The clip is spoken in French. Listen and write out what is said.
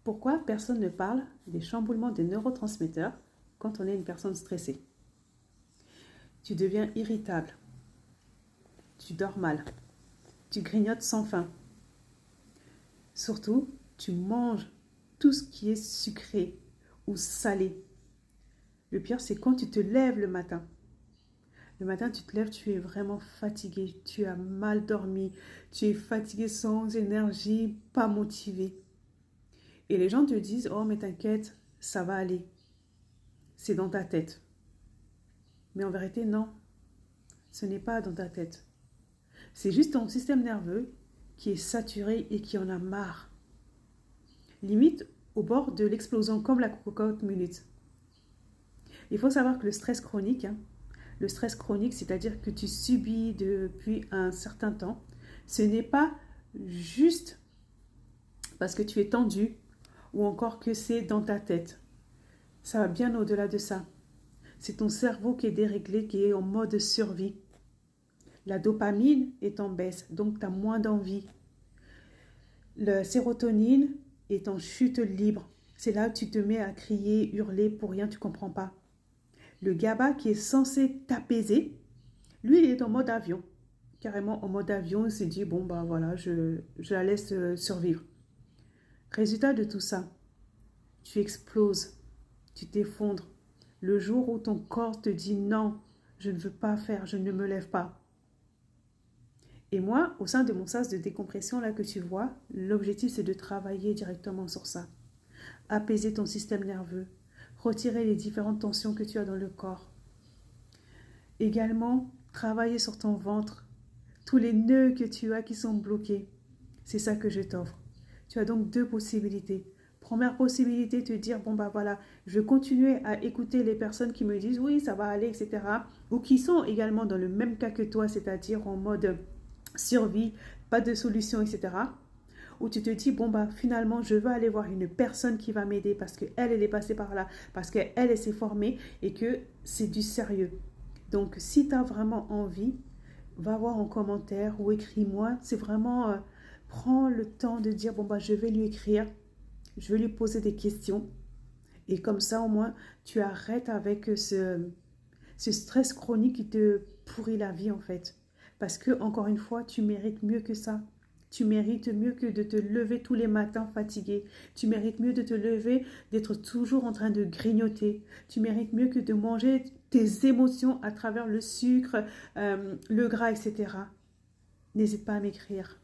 Pourquoi personne ne parle des chamboulements des neurotransmetteurs quand on est une personne stressée? Tu deviens irritable, tu dors mal, tu grignotes sans faim. Surtout, tu manges tout ce qui est sucré ou salé. Le pire, c'est quand tu te lèves le matin. Le matin, tu te lèves, tu es vraiment fatigué, tu as mal dormi, tu es fatigué sans énergie, pas motivé. Et les gens te disent, oh mais t'inquiète, ça va aller. C'est dans ta tête. Mais en vérité, non, ce n'est pas dans ta tête. C'est juste ton système nerveux qui est saturé et qui en a marre. Limite au bord de l'explosion comme la cocotte minute. Il faut savoir que le stress chronique, c'est-à-dire que tu subis depuis un certain temps, ce n'est pas juste parce que tu es tendu ou encore que c'est dans ta tête. Ça va bien au-delà de ça. C'est ton cerveau qui est déréglé, qui est en mode survie. La dopamine est en baisse, donc tu as moins d'envie. La sérotonine est en chute libre. C'est là où tu te mets à crier, hurler pour rien, tu ne comprends pas. Le GABA qui est censé t'apaiser, lui, il est en mode avion. Carrément en mode avion, il s'est dit, bon, bah voilà, je la laisse survivre. Résultat de tout ça, tu exploses, tu t'effondres. Le jour où ton corps te dit non, je ne veux pas faire, je ne me lève pas. Et moi, au sein de mon sas de décompression là que tu vois, l'objectif c'est de travailler directement sur ça. Apaiser ton système nerveux, retirer les différentes tensions que tu as dans le corps. Également, travailler sur ton ventre, tous les nœuds que tu as qui sont bloqués. C'est ça que je t'offre. Tu as donc deux possibilités. Première possibilité, te dire, bon bah voilà, je vais continuer à écouter les personnes qui me disent, oui, ça va aller, etc. Ou qui sont également dans le même cas que toi, c'est-à-dire en mode survie, pas de solution, etc. Ou tu te dis, bon bah finalement, je veux aller voir une personne qui va m'aider parce qu'elle, elle est passée par là, parce qu'elle, elle s'est formée et que c'est du sérieux. Donc, si tu as vraiment envie, va voir en commentaire ou écris-moi. C'est vraiment, prends le temps de dire, bon, bah, je vais lui écrire, je vais lui poser des questions. Et comme ça, au moins, tu arrêtes avec ce stress chronique qui te pourrit la vie, en fait. Parce que, encore une fois, tu mérites mieux que ça. Tu mérites mieux que de te lever tous les matins fatigué. Tu mérites mieux de te lever, d'être toujours en train de grignoter. Tu mérites mieux que de manger tes émotions à travers le sucre, le gras, etc. N'hésite pas à m'écrire.